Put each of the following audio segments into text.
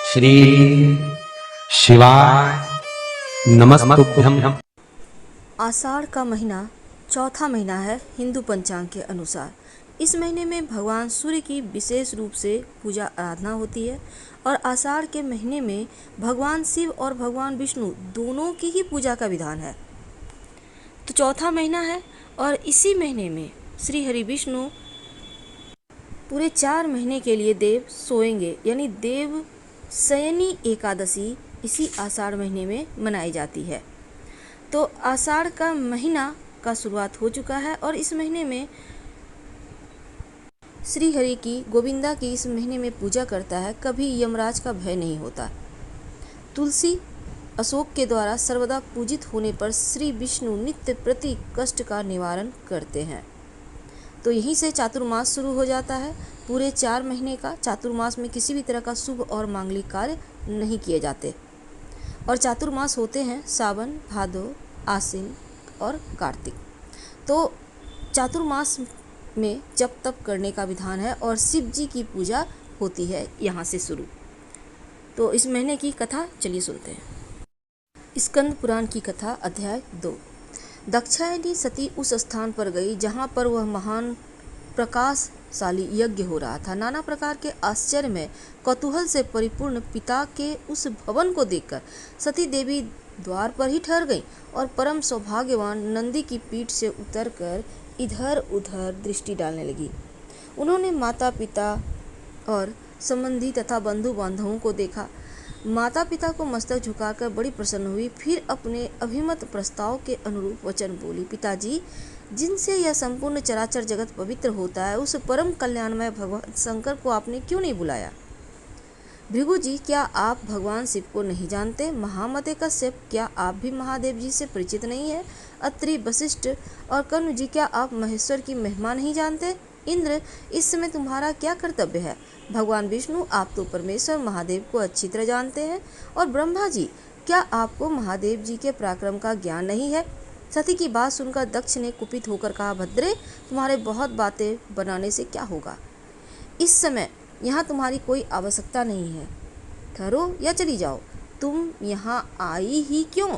श्री शिवाय नमस्तुभ्यं। आषाढ़ का महीना चौथा महीना है हिंदू पंचांग के अनुसार। इस महीने में भगवान सूर्य की विशेष रूप से पूजा आराधना होती है और आषाढ़ के महीने में भगवान शिव और भगवान विष्णु दोनों की ही पूजा का विधान है। तो चौथा महीना है और इसी महीने में श्री हरि विष्णु पूरे 4 महीने के लिए देव सोएंगे, यानी देव शयनी एकादशी इसी आषाढ़ महीने में मनाई जाती है। तो आषाढ़ का महीना का शुरुआत हो चुका है और इस महीने में श्री हरि की गोविंदा की इस महीने में पूजा करता है, कभी यमराज का भय नहीं होता। तुलसी अशोक के द्वारा सर्वदा पूजित होने पर श्री विष्णु नित्य प्रति कष्ट का निवारण करते हैं। तो यहीं से चातुर्मास शुरू हो जाता है। पूरे 4 महीने का चातुर्मास में किसी भी तरह का शुभ और मांगलिक कार्य नहीं किए जाते और चातुर्मास होते हैं सावन, भादो, आश्विन और कार्तिक। तो चातुर्मास में जप तप करने का विधान है और शिव जी की पूजा होती है यहाँ से शुरू। तो इस महीने की कथा चलिए सुनते हैं। स्कंद पुराण की कथा अध्याय 2। दाक्षायणी सती उस स्थान पर गई जहाँ पर वह महान प्रकाशशाली यज्ञ हो रहा था। नाना प्रकार के आश्चर्य में कौतूहल से परिपूर्ण पिता के उस भवन को देखकर सती देवी द्वार पर ही ठहर गई और परम सौभाग्यवान नंदी की पीठ से उतरकर इधर उधर दृष्टि डालने लगी। उन्होंने माता पिता और संबंधी तथा बंधु बांधवों को देखा। माता पिता को मस्तक झुकाकर बड़ी प्रसन्न हुई, फिर अपने अभिमत प्रस्ताव के अनुरूप वचन बोली। पिताजी, जिनसे यह संपूर्ण चराचर जगत पवित्र होता है, उस परम कल्याणमय भगवान शंकर को आपने क्यों नहीं बुलाया? भृगु जी, क्या आप भगवान शिव को नहीं जानते? महामते कश्यप, क्या आप भी महादेव जी से परिचित नहीं है? अत्रि, वशिष्ठ और कर्ण जी, क्या आप महेश्वर की महिमा नहीं जानते? इंद्र, इस समय तुम्हारा क्या कर्तव्य है? भगवान विष्णु, आप तो परमेश्वर महादेव को अच्छी तरह जानते हैं। और ब्रह्मा जी, क्या आपको महादेव जी के पराक्रम का ज्ञान नहीं है? सती की बात सुनकर दक्ष ने कुपित होकर कहा, भद्रे, तुम्हारे बहुत बातें बनाने से क्या होगा? इस समय यहाँ तुम्हारी कोई आवश्यकता नहीं है। ठहरो या चली जाओ। तुम यहाँ आई ही क्यों?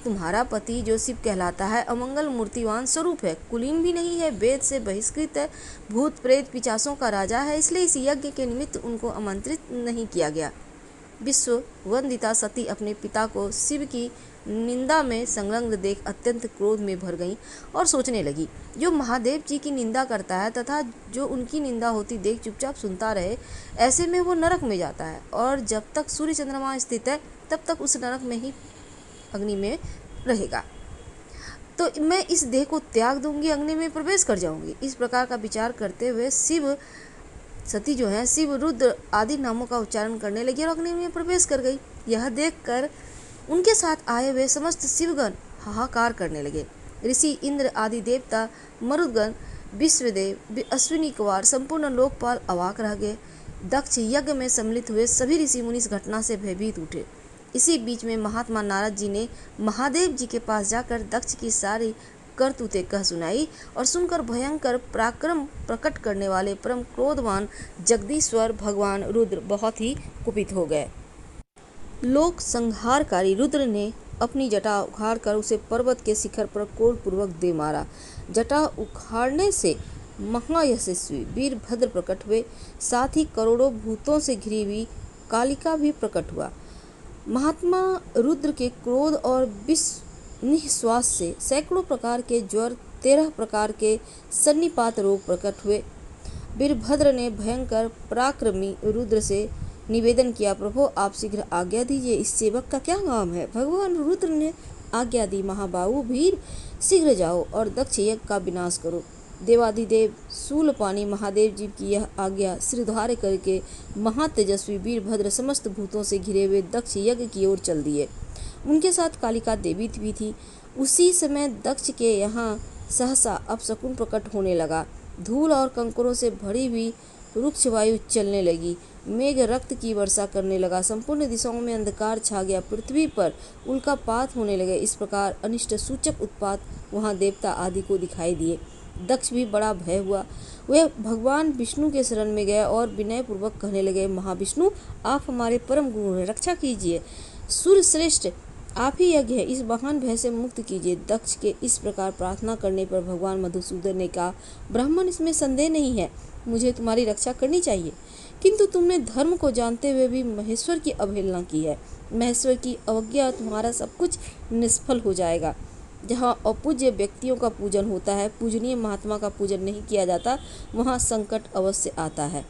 तुम्हारा पति जो शिव कहलाता है अमंगल मूर्तिवान स्वरूप है, कुलीन भी नहीं है, वेद से बहिष्कृत है, भूत प्रेत पिशाचों का राजा है, इसलिए इस यज्ञ के निमित्त उनको आमंत्रित नहीं किया गया। विश्व वंदिता सती अपने पिता को शिव की निंदा में संलग्न देख अत्यंत क्रोध में भर गई और सोचने लगी, जो महादेव जी की निंदा करता है तथा जो उनकी निंदा होती देख चुपचाप सुनता रहे, ऐसे में वो नरक में जाता है और जब तक सूर्य चंद्रमा स्थित है तब तक उस नरक में ही अग्नि में रहेगा। तो मैं इस देह को त्याग दूंगी, अग्नि में प्रवेश कर जाऊंगी। इस प्रकार का विचार करते हुए सती जो है शिव, रुद्र आदि नामों का उच्चारण करने लगी और अग्नि में प्रवेश कर गई। यह देखकर उनके साथ आए हुए समस्त शिवगण हाहाकार करने लगे। ऋषि इंद्र आदि देवता, मरुदगण, विश्वदेव, अश्विनी कुमार, संपूर्ण लोकपाल अवाक रह गए। दक्ष यज्ञ में सम्मिलित हुए सभी ऋषि मुनि इस घटना से भयभीत उठे। इसी बीच में महात्मा नारद जी ने महादेव जी के पास जाकर दक्ष की सारी करतूतें कह सुनाई और सुनकर भयंकर पराक्रम प्रकट करने वाले परम क्रोधवान जगदीश्वर भगवान रुद्र बहुत ही कुपित हो गए। लोक संहारकारी रुद्र ने अपनी जटा उखाड़ कर उसे पर्वत के शिखर पर क्रोधपूर्वक दे मारा। जटा उखाड़ने से महायशस्वी वीरभद्र प्रकट हुए, साथ ही करोड़ों भूतों से घिरी हुई कालिका भी प्रकट हुआ। महात्मा रुद्र के क्रोध और निःश्वास से सैकड़ों प्रकार के ज्वर, 13 प्रकार के सन्निपात रोग प्रकट हुए। वीरभद्र ने भयंकर पराक्रमी रुद्र से निवेदन किया, प्रभु आप शीघ्र आज्ञा दीजिए, इस सेवक का क्या काम है? भगवान रुद्र ने आज्ञा दी, महाबाहु वीर, शीघ्र जाओ और दक्ष यज्ञ का विनाश करो। देवाधिदेव शूलपाणी महादेव जी की यह आज्ञा सिरधार्य करके महातेजस्वी वीरभद्र समस्त भूतों से घिरे हुए दक्ष यज्ञ की ओर चल दिए। उनके साथ कालिका देवी भी थी। उसी समय दक्ष के यहाँ सहसा अपशकुन प्रकट होने लगा। धूल और कंकरों से भरी हुई रुक्ष वायु चलने लगी। मेघ रक्त की वर्षा करने लगा। संपूर्ण दिशाओं में अंधकार छा गया। पृथ्वी पर उल्कापात होने लगे। इस प्रकार अनिष्ट सूचक उत्पात वहां देवता आदि को दिखाई दिए। दक्ष भी बड़ा भय हुआ। वे भगवान विष्णु के शरण में गए और विनय पूर्वक कहने लगे, महाविष्णु, आप हमारे परम गुरु हैं, रक्षा कीजिए। सूर्य श्रेष्ठ, आप ही यज्ञ है, इस महान भय से मुक्त कीजिए। दक्ष के इस प्रकार प्रार्थना करने पर भगवान मधुसूदन ने कहा, ब्राह्मण, इसमें संदेह नहीं है, मुझे तुम्हारी रक्षा करनी चाहिए, किंतु तुमने धर्म को जानते हुए भी महेश्वर की अवहेलना की है। महेश्वर की अवज्ञा तुम्हारा सब कुछ निष्फल हो जाएगा। जहाँ अपूज्य व्यक्तियों का पूजन होता है, पूजनीय महात्मा का पूजन नहीं किया जाता, वहाँ संकट अवश्य आता है।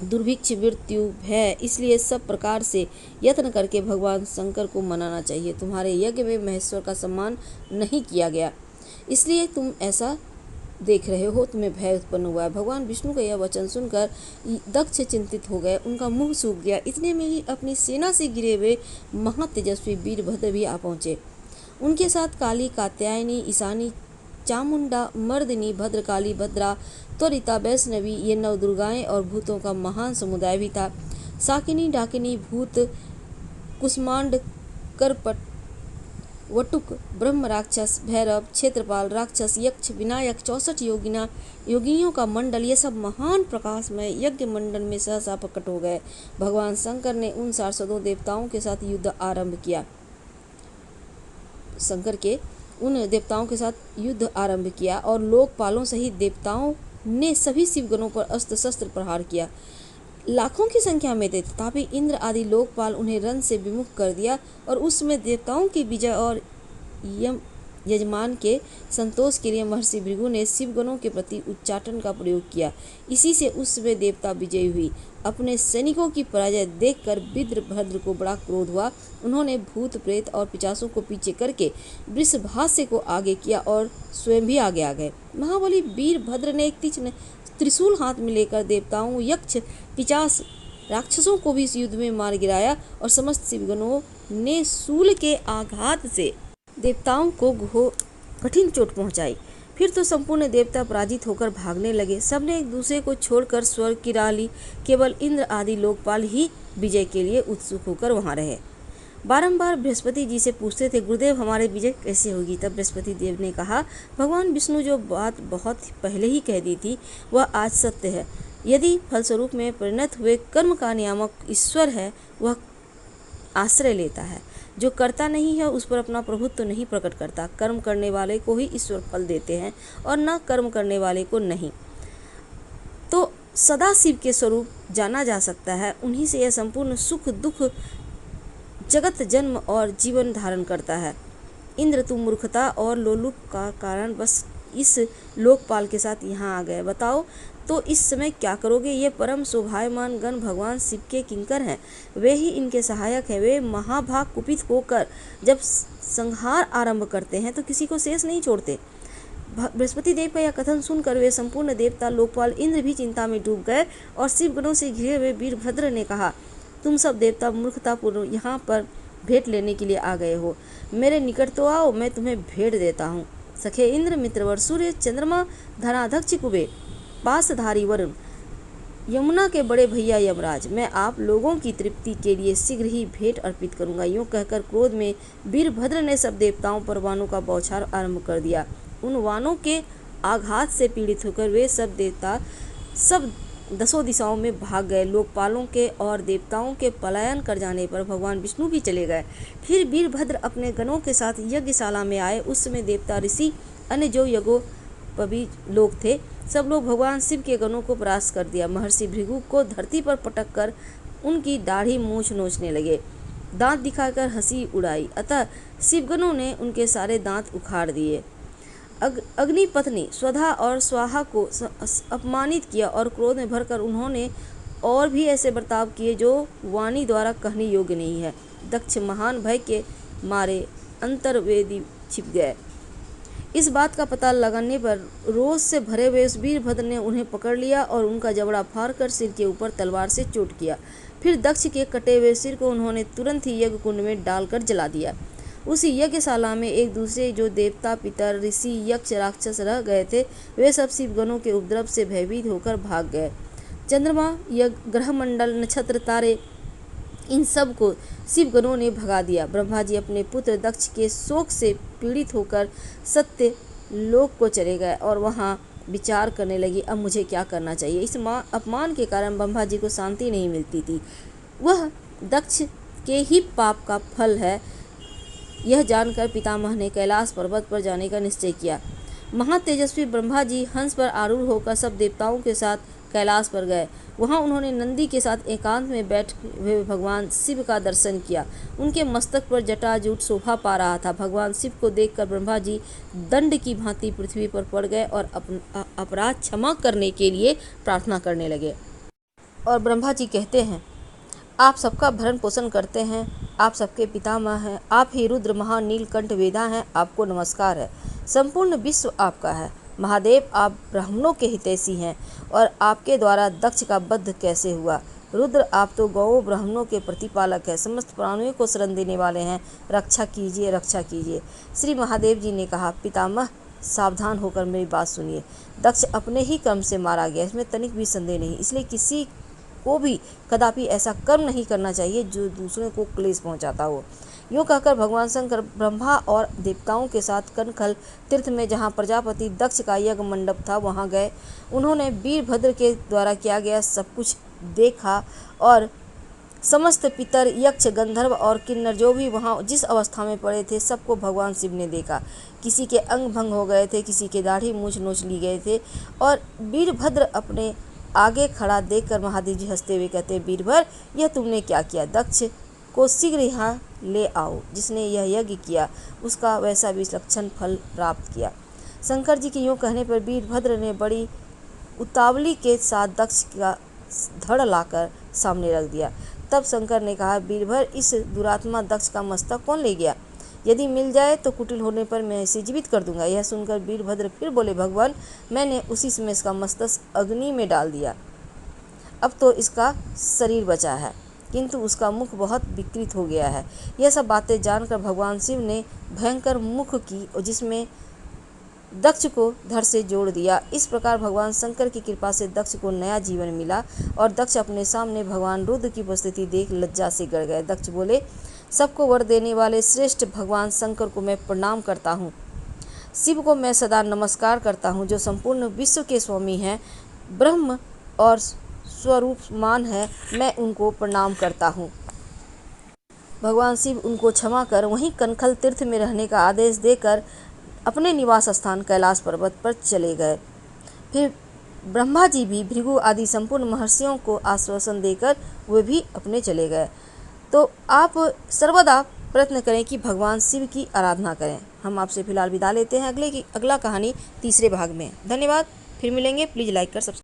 दुर्भिक्ष, मृत्यु, भय, इसलिए सब प्रकार से यत्न करके भगवान शंकर को मनाना चाहिए। तुम्हारे यज्ञ में महेश्वर का सम्मान नहीं किया गया, इसलिए तुम ऐसा देख रहे हो, तुम्हें भय उत्पन्न हुआ है। भगवान विष्णु का यह वचन सुनकर दक्ष चिंतित हो गए, उनका मुंह सूख गया। इतने में ही अपनी सेना से घिरे हुए महातेजस्वी वीरभद्र भी आ पहुंचे। उनके साथ काली, कात्यायनी, ईशानी, चामुंडा, मर्दिनी, भद्रकाली, भद्रा, त्वरिता, वैष्णवी, ये 9 दुर्गाएं और भूतों का महान समुदाय भी था। साकिनी, डाकिनी, भूत, कुष्मांड, करपट, वटुक, ब्रह्म राक्षस, भैरव, क्षेत्रपाल, राक्षस, यक्ष, विनायक, 64 योगिनियों का मंडल, ये सब महान प्रकाश में यज्ञ मंडल में सहसा प्रकट हो गए। भगवान शंकर ने उन 402 देवताओं के साथ युद्ध आरंभ किया। शंकर के उन देवताओं के साथ युद्ध आरंभ किया और लोकपालों सहित देवताओं ने सभी शिवगणों पर अस्त्र शस्त्र प्रहार किया। लाखों की संख्या में थे, तथापि इंद्र आदि लोकपाल उन्हें रण से विमुख कर दिया और उस समय देवताओं की विजय और यजमान के संतोष के लिए महर्षि भृगु ने शिवगणों के प्रति उच्चाटन का प्रयोग किया। इसी से उस समय देवता विजयी हुई। अपने सैनिकों की पराजय देखकर वीरभद्र को बड़ा क्रोध हुआ। उन्होंने भूत, प्रेत और पिशाचों को पीछे करके वृषभास्य को आगे किया और स्वयं भी आगे आ गए। महाबली वीरभद्र ने एक तीक्ष्ण त्रिशूल हाथ में लेकर देवताओं, यक्ष, पिशाच, राक्षसों को भी इस युद्ध में मार गिराया और समस्त शिवगणों ने शूल के आघात से देवताओं को कठिन चोट पहुंचाई। फिर तो संपूर्ण देवता पराजित होकर भागने लगे। सबने एक दूसरे को छोड़कर स्वर्ग की राह ली। केवल इंद्र आदि लोकपाल ही विजय के लिए उत्सुक होकर वहां रहे। बारंबार बृहस्पति जी से पूछते थे, गुरुदेव, हमारे विजय कैसे होगी? तब बृहस्पति देव ने कहा, भगवान विष्णु जो बात बहुत पहले ही कह दी थी, वह आज सत्य है। यदि फलस्वरूप में परिणत हुए कर्म का नियामक ईश्वर है, वह आश्रय लेता है। जो करता नहीं है उस पर अपना प्रभुत्व नहीं प्रकट करता। कर्म करने वाले को ही ईश्वर फल देते हैं और न कर्म करने वाले को नहीं। तो सदा शिव के स्वरूप जाना जा सकता है। उन्हीं से यह संपूर्ण सुख दुख जगत जन्म और जीवन धारण करता है। इंद्र, तुम मूर्खता और लोलुप का कारण बस इस लोकपाल के साथ यहाँ आ गए। बताओ तो इस समय क्या करोगे? ये परम शोभायमान गण भगवान शिव के किंकर हैं, वे ही इनके सहायक हैं। वे महाभाग कुपित होकर जब संहार आरंभ करते हैं तो किसी को शेष नहीं छोड़ते। बृहस्पति देव का यह कथन सुनकर वे संपूर्ण देवता, लोकपाल, इंद्र भी चिंता में डूब गए और शिवगणों से घिरे हुए वीरभद्र ने कहा, तुम सब देवता मूर्खतापूर्वक यहाँ पर भेंट लेने के लिए आ गए हो। मेरे निकट तो आओ, मैं तुम्हें भेंट देता हूँ। सखे इंद्र, मित्रवर सूर्य, चंद्रमा, धनाध्यक्ष कुबेर, पासधारी वरुण, यमुना के बड़े भैया यमराज, मैं आप लोगों की तृप्ति के लिए शीघ्र ही भेंट अर्पित करूंगा। यूँ कहकर क्रोध में वीरभद्र ने सब देवताओं पर वानों का बौछार आरंभ कर दिया। उन वानों के आघात से पीड़ित होकर वे सब देवता सब 10 दिशाओं में भाग गए। लोकपालों के और देवताओं के पलायन कर जाने पर भगवान विष्णु भी चले गए। फिर वीरभद्र अपने गणों के साथ यज्ञशाला में आए। उस समय देवता, ऋषि, अन्य जो यज्ञोपवी लोग थे, सब लोग भगवान शिव के गणों को परास्त कर दिया। महर्षि भृगु को धरती पर पटक कर उनकी दाढ़ी मूछ नोचने लगे, दांत दिखाकर हंसी उड़ाई। अतः शिवगणों ने उनके सारे दांत उखाड़ दिए। अग्नि पत्नी स्वधा और स्वाहा को अपमानित किया और क्रोध में भरकर उन्होंने और भी ऐसे बर्ताव किए जो वाणी द्वारा कहने योग्य नहीं है। दक्ष महान भय के मारे अंतर्वेदी छिप गए। इस बात का पता लगाने पर रोष से भरे हुए उस वीरभद्र ने उन्हें पकड़ लिया और उनका जबड़ा फाड़कर सिर के ऊपर तलवार से चोट किया। फिर दक्ष के कटे हुए सिर को उन्होंने तुरंत ही यज्ञ कुंड में डालकर जला दिया। उसी यज्ञशाला में एक दूसरे जो देवता, पितर, ऋषि, यक्ष, राक्षस रह गए थे, वे सब शिवगणों के उपद्रव से भयभीत होकर भाग गए। चंद्रमा, ग्रहमंडल, नक्षत्र, तारे, इन सब को शिवगणों ने भगा दिया। ब्रह्मा जी अपने पुत्र दक्ष के शोक से पीड़ित होकर सत्य लोक को चले गए और वहाँ विचार करने लगी, अब मुझे क्या करना चाहिए। इस अपमान के कारण ब्रह्मा जी को शांति नहीं मिलती थी। वह दक्ष के ही पाप का फल है, यह जानकर पितामह ने कैलाश पर्वत पर जाने का निश्चय किया। महातेजस्वी ब्रह्मा जी हंस पर आरूढ़ होकर सब देवताओं के साथ कैलाश पर गए। वहां उन्होंने नंदी के साथ एकांत में बैठे हुए भगवान शिव का दर्शन किया। उनके मस्तक पर जटाजूट शोभा पा रहा था। भगवान शिव को देखकर ब्रह्मा जी दंड की भांति पृथ्वी पर पड़ गए और अपराध क्षमा करने के लिए प्रार्थना करने लगे। और ब्रह्मा जी कहते हैं, आप सबका भरण पोषण करते हैं, आप सबके पितामह हैं, आप ही रुद्र महान नीलकंठ वेदा हैं, आपको नमस्कार है। संपूर्ण विश्व आपका है। महादेव, आप ब्राह्मणों के हितैषी हैं और आपके द्वारा दक्ष का वध कैसे हुआ। रुद्र, आप तो गौ ब्राह्मणों के प्रतिपालक हैं, समस्त प्राणियों को शरण देने वाले हैं, रक्षा कीजिए, रक्षा कीजिए। श्री महादेव जी ने कहा, पितामह सावधान होकर मेरी बात सुनिए। दक्ष अपने ही कर्म से मारा गया, इसमें तनिक भी संदेह नहीं, इसलिए किसी को भी कदापि ऐसा कर्म नहीं करना चाहिए जो दूसरे को क्लेश पहुंचाता हो। यूँ कहकर भगवान शंकर ब्रह्मा और देवताओं के साथ कनखल तीर्थ में, जहाँ प्रजापति दक्ष का यज्ञ मंडप था, वहाँ गए। उन्होंने वीरभद्र के द्वारा किया गया सब कुछ देखा और समस्त पितर, यक्ष, गंधर्व और किन्नर जो भी वहाँ जिस अवस्था में पड़े थे, सबको भगवान शिव ने देखा। किसी के अंग भंग हो गए थे, किसी के दाढ़ी मूछ नोच ली गए थे। और वीरभद्र अपने आगे खड़ा देखकर महादेव जी हंसते हुए कहते, वीरभद्र, यह तुमने क्या किया। दक्ष को शीघ्र यहाँ ले आओ। जिसने यह यज्ञ किया उसका वैसा विलक्षण फल प्राप्त किया। शंकर जी के यूँ कहने पर वीरभद्र ने बड़ी उतावली के साथ दक्ष का धड़ लाकर सामने रख दिया। तब शंकर ने कहा, वीरभद्र, इस दुरात्मा दक्ष का मस्तक कौन ले गया। यदि मिल जाए तो कुटिल होने पर मैं इसे जीवित कर दूंगा। यह सुनकर वीरभद्र फिर बोले, भगवान, मैंने उसी समय इसका मस्तक अग्नि में डाल दिया, अब तो इसका शरीर बचा है, किंतु उसका मुख बहुत विकृत हो गया है। यह सब बातें जानकर भगवान शिव ने भयंकर मुख की, जिसमें दक्ष को धड़ से जोड़ दिया। इस प्रकार भगवान शंकर की कृपा से दक्ष को नया जीवन मिला और दक्ष अपने सामने भगवान रुद्र की उपस्थिति देख लज्जा से गड़ गए। दक्ष बोले, सबको वर देने वाले श्रेष्ठ भगवान शंकर को मैं प्रणाम करता हूँ। शिव को मैं सदा नमस्कार करता हूँ, जो संपूर्ण विश्व के स्वामी हैं, ब्रह्म और स्वरूपमान है, मैं उनको प्रणाम करता हूँ। भगवान शिव उनको क्षमा कर वहीं कनखल तीर्थ में रहने का आदेश देकर अपने निवास स्थान कैलाश पर्वत पर चले गए। फिर ब्रह्मा जी भी भृगु आदि संपूर्ण महर्षियों को आश्वासन देकर वे भी अपने चले गए। तो आप सर्वदा प्रयत्न करें कि भगवान शिव की आराधना करें। हम आपसे फिलहाल विदा लेते हैं। अगला कहानी तीसरे भाग में। धन्यवाद। फिर मिलेंगे। प्लीज़ लाइक कर सब्सक्राइब